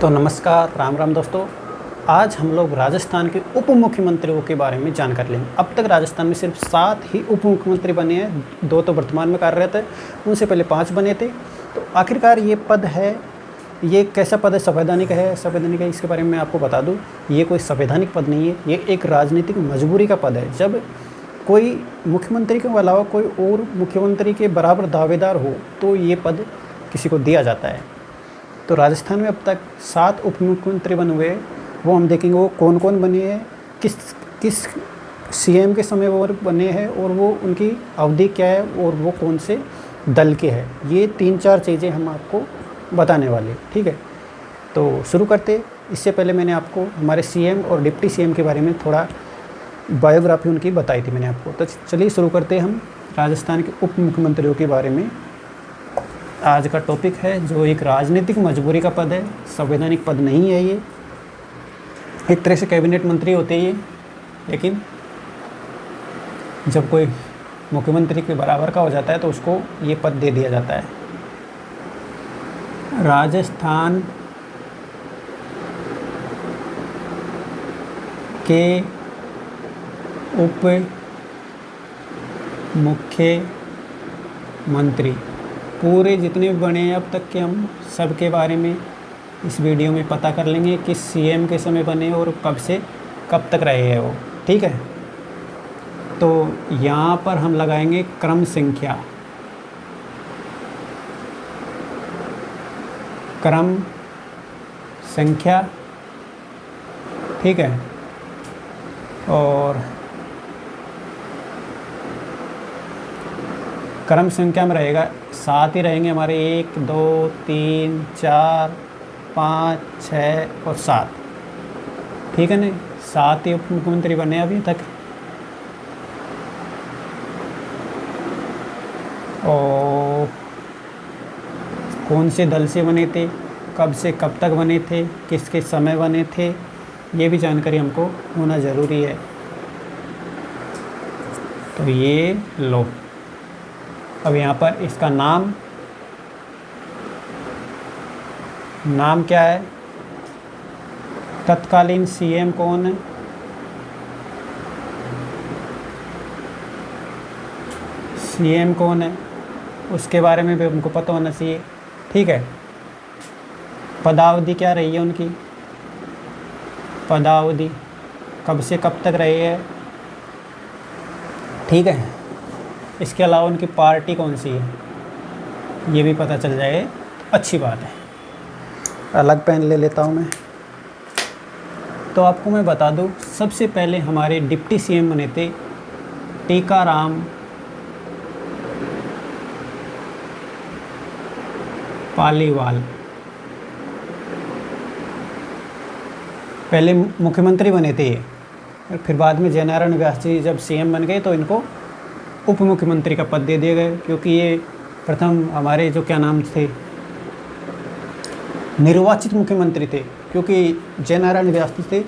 तो नमस्कार, राम राम दोस्तों। आज हम लोग राजस्थान के उप मुख्यमंत्रियों के बारे में जानकारी लेंगे। अब तक राजस्थान में सिर्फ 7 ही उप मुख्यमंत्री बने हैं, 2 तो वर्तमान में कार्यरत है, उनसे पहले 5 बने थे। तो आखिरकार ये पद है, ये कैसा पद है? संवैधानिक है, संवैधानिक है, इसके बारे में मैं आपको बता दूं। ये कोई संवैधानिक पद नहीं है, ये एक राजनीतिक मजबूरी का पद है। जब कोई मुख्यमंत्री के अलावा कोई और मुख्यमंत्री के बराबर दावेदार हो तो ये पद किसी को दिया जाता है। तो राजस्थान में अब तक 7 उप मुख्यमंत्री बने हुए, वो हम देखेंगे वो कौन कौन बने हैं, किस किस सीएम के समय वो बने हैं और वो उनकी अवधि क्या है और वो कौन से दल के हैं। ये 3-4 चीज़ें हम आपको बताने वाले, ठीक है। तो शुरू करते। इससे पहले मैंने आपको हमारे सीएम और डिप्टी सीएम के बारे में थोड़ा बायोग्राफी उनकी बताई थी मैंने आपको। तो चलिए शुरू करते हैं हम राजस्थान के उप मुख्यमंत्रियों के बारे में। आज का टॉपिक है जो एक राजनीतिक मजबूरी का पद है, संवैधानिक पद नहीं है। ये एक तरह से कैबिनेट मंत्री होते हैं ये, लेकिन जब कोई मुख्यमंत्री के बराबर का हो जाता है तो उसको ये पद दे दिया जाता है। राजस्थान के उप मुख्यमंत्री पूरे जितने भी बने हैं अब तक के, हम सब के बारे में इस वीडियो में पता कर लेंगे कि सीएम के समय बने और कब से कब तक रहे हैं वो, ठीक है। तो यहाँ पर हम लगाएंगे क्रम संख्या, ठीक है। और क्रम संख्या में रहेगा 7 ही रहेंगे हमारे, 1 2 3 4 5 6 और 7, ठीक है ना। 7 ही उप मुख्यमंत्री बने अभी तक। और कौन से दल से बने थे, कब से कब तक बने थे, किसके समय बने थे, ये भी जानकारी हमको होना ज़रूरी है। तो ये लो, अब यहाँ पर इसका नाम क्या है, तत्कालीन सीएम कौन है, उसके बारे में भी हमको पता होना चाहिए, ठीक है। पदावधि क्या रही है उनकी, पदावधि कब से कब तक रही है, ठीक है। इसके अलावा उनकी पार्टी कौन सी है, ये भी पता चल जाए, अच्छी बात है। अलग पेन ले लेता हूँ मैं। तो आपको मैं बता दूँ, सबसे पहले हमारे डिप्टी सीएम बने थे टीकाराम पालीवाल। पहले मुख्यमंत्री बने थे ये, और फिर बाद में जयनारायण व्यास जी जब सीएम बन गए तो इनको उप मुख्यमंत्री का पद दे दिए गए, क्योंकि ये प्रथम हमारे जो क्या नाम थे, निर्वाचित मुख्यमंत्री थे। क्योंकि जयनारायण व्यास जी थे,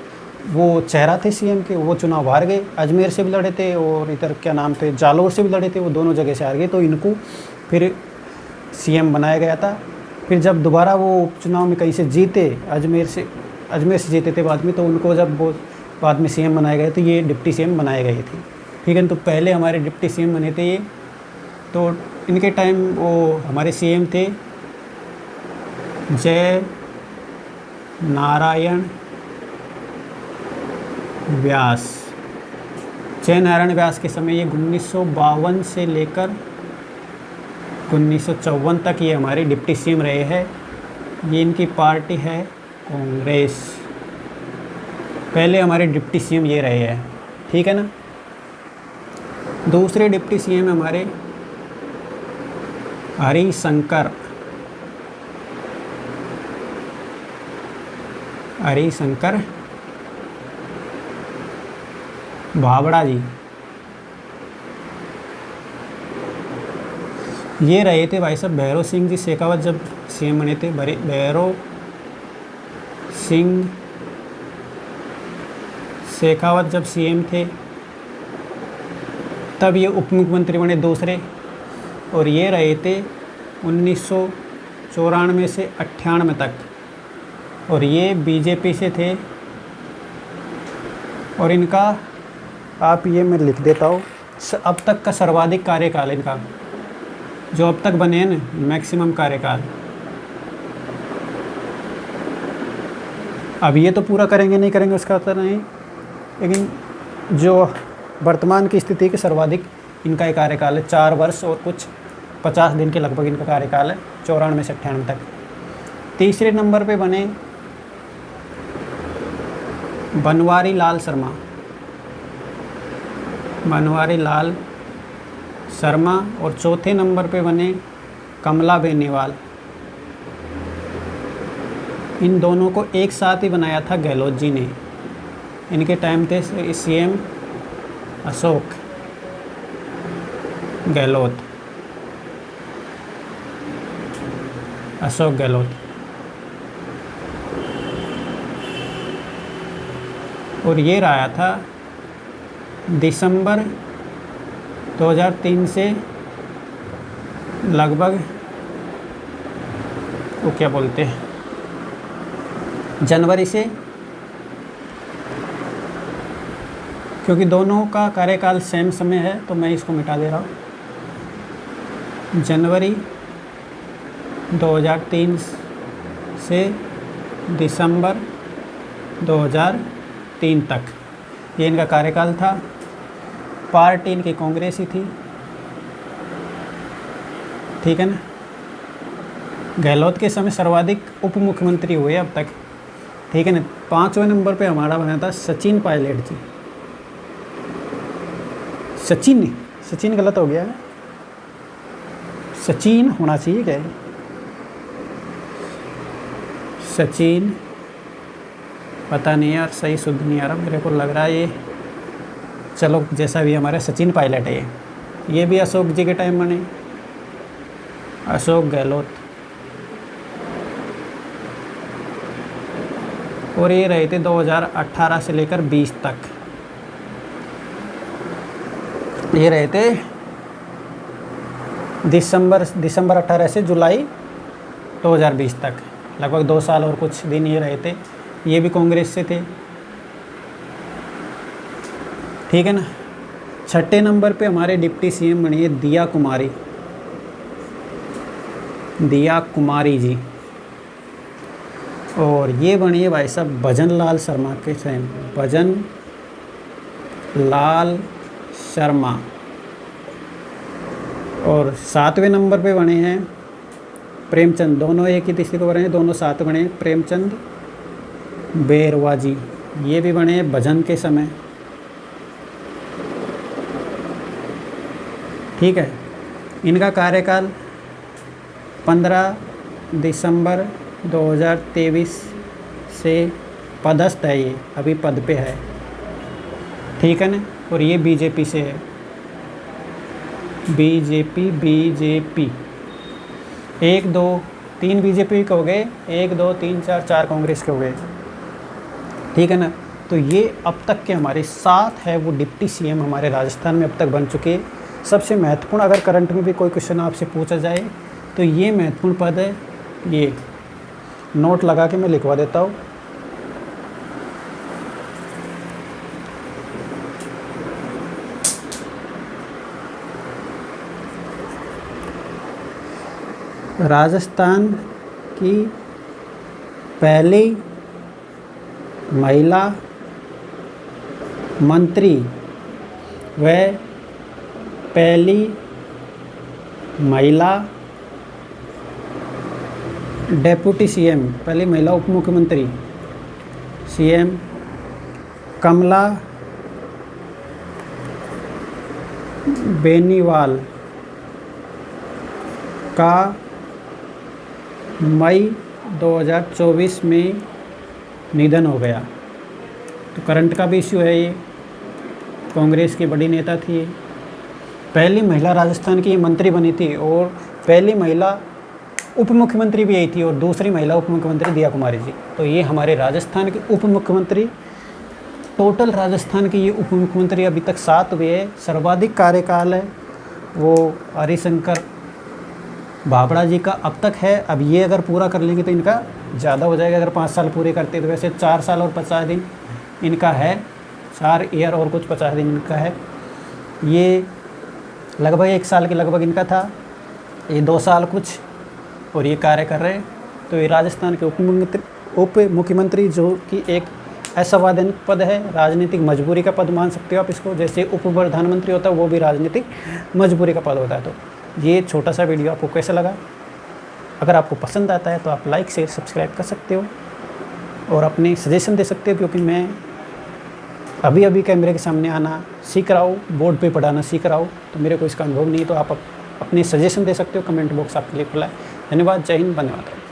वो चेहरा थे सीएम के, वो चुनाव हार गए, अजमेर से भी लड़े थे और इधर क्या नाम थे, जालौर से भी लड़े थे, वो दोनों जगह से हार गए। तो इनको फिर सीएम बनाया गया था। फिर जब दोबारा वो चुनाव में कहीं से जीते, अजमेर से जीते थे बाद में, तो उनको जब वो बाद में सीएम बनाए गए तो ये डिप्टी सीएम बनाए गए थे, ठीक है। तो पहले हमारे डिप्टी सीएम बने थे ये। तो इनके टाइम वो हमारे सीएम थे जय नारायण व्यास के समय, ये 1952 से लेकर 1954 तक ये हमारे डिप्टी सीएम रहे हैं। ये इनकी पार्टी है कांग्रेस। पहले हमारे डिप्टी सीएम ये रहे हैं, ठीक है ना। दूसरे डिप्टी सीएम हमारे हरिशंकर भाबड़ा जी। ये रहे थे भाई साहब भैरव सिंह जी शेखावत जब सीएम बने थे। भैरव सिंह शेखावत जब सीएम थे तब ये उप मुख्यमंत्री बने दूसरे, और ये रहे थे 1994 से 98 तक, और ये बीजेपी से थे। और इनका आप ये मैं लिख देता हूँ, अब तक का सर्वाधिक कार्यकाल इनका, जो अब तक बने हैं ना, मैक्सिमम कार्यकाल। अब ये तो पूरा करेंगे नहीं करेंगे उसका पता नहीं, लेकिन जो वर्तमान की स्थिति के सर्वाधिक इनका ही कार्यकाल है, 4 वर्ष और कुछ 50 दिन के लगभग इनका कार्यकाल है, 94 से 98 तक। तीसरे नंबर पे बने बनवारी लाल शर्मा। बनवारी लाल शर्मा। और चौथे नंबर पे बने कमला बेनीवाल। इन दोनों को एक साथ ही बनाया था गहलोत जी ने। इनके टाइम थे सीएम अशोक गहलोत। अशोक गहलोत। और ये रहा था दिसंबर 2003 से लगभग, वो क्या बोलते हैं, जनवरी से, क्योंकि दोनों का कार्यकाल सेम समय है तो मैं इसको मिटा दे रहा हूँ। जनवरी 2003 से दिसंबर 2003 तक ये इनका कार्यकाल था। पार्टी इनकी कांग्रेस ही थी, ठीक है ना। गहलोत के समय सर्वाधिक उप मुख्यमंत्री हुए अब तक, ठीक है ना। 5वें नंबर पे हमारा बना था सचिन पायलट जी। सचिन नहीं, सचिन गलत हो गया है, सचिन होना चाहिए क्या है, सचिन, पता नहीं यार, सही शुद्ध नहीं आ रहा, मेरे को लग रहा है ये, चलो जैसा भी हमारा सचिन पायलट है। ये भी अशोक जी के टाइम बने, अशोक गहलोत। और ये रहे थे 2018 से लेकर 20 तक। ये रहे थे दिसंबर 18 से जुलाई 2020 तक, लगभग 2 साल और कुछ दिन ये रहे थे। ये भी कांग्रेस से थे, ठीक है ना। छठे नंबर पे हमारे डिप्टी सीएम बनी है दिया कुमारी। दिया कुमारी जी। और ये बनी है भाई साहब भजन लाल शर्मा के टाइम, भजन लाल शर्मा। और 7वें नंबर पे बने हैं प्रेमचंद, दोनों एक ही तीसरे को बने हैं, दोनों साथ बने हैं, प्रेमचंद बेरवा जी। ये भी बने हैं भजन के समय, ठीक है। इनका कार्यकाल 15 दिसंबर 2023 से पदस्थ है, ये अभी पद पे है, ठीक है ना। और ये बीजेपी से है, बीजेपी 1 2 3 बीजेपी के हो गए, 1 2 3 4 कांग्रेस के हो गए, ठीक है ना। तो ये अब तक के हमारे 7 है वो डिप्टी सीएम हमारे राजस्थान में अब तक बन चुके। सबसे महत्वपूर्ण, अगर करंट में भी कोई क्वेश्चन आपसे पूछा जाए तो ये महत्वपूर्ण पद है, ये नोट लगा के मैं लिखवा देता हूँ। राजस्थान की पहली महिला मंत्री व पहली महिला डेप्यूटी सीएम, पहली महिला उप मुख्यमंत्री सीएम कमला बेनीवाल का मई 2024 में निधन हो गया। तो करंट का भी इश्यू है, ये कांग्रेस की बड़ी नेता थी, पहली महिला राजस्थान की मंत्री बनी थी और पहली महिला उप मुख्यमंत्री भी यही थी और दूसरी महिला उप मुख्यमंत्री दिया कुमारी जी। तो ये हमारे राजस्थान के उप मुख्यमंत्री, टोटल राजस्थान के ये उप मुख्यमंत्री अभी तक 7 हुए हैं। सर्वाधिक कार्यकाल है वो हरिशंकर भाबड़ा जी का अब तक है। अब ये अगर पूरा कर लेंगे तो इनका ज़्यादा हो जाएगा अगर 5 साल पूरे करते तो। वैसे 4 साल और 50 दिन इनका है, 4 ईयर और कुछ 50 दिन इनका है। ये लगभग 1 साल के लगभग इनका था, ये 2 साल कुछ और ये कार्य कर रहे हैं। तो ये राजस्थान के उप मुख्यमंत्री जो कि एक असंवैधानिक पद है, राजनीतिक मजबूरी का पद मान सकते हो आप इसको। जैसे उप प्रधानमंत्री होता है वो भी राजनीतिक मजबूरी का पद होता है। तो ये छोटा सा वीडियो आपको कैसा लगा? अगर आपको पसंद आता है तो आप लाइक शेयर सब्सक्राइब कर सकते हो और अपने सजेशन दे सकते हो, क्योंकि मैं अभी अभी कैमरे के सामने आना सीख रहा हूँ, बोर्ड पे पढ़ाना सीख रहा हूँ, तो मेरे को इसका अनुभव नहीं है। तो आप अपने सजेशन दे सकते हो, कमेंट बॉक्स आपके लिए खुला है। धन्यवाद, जय हिंद, वंदे मातरम।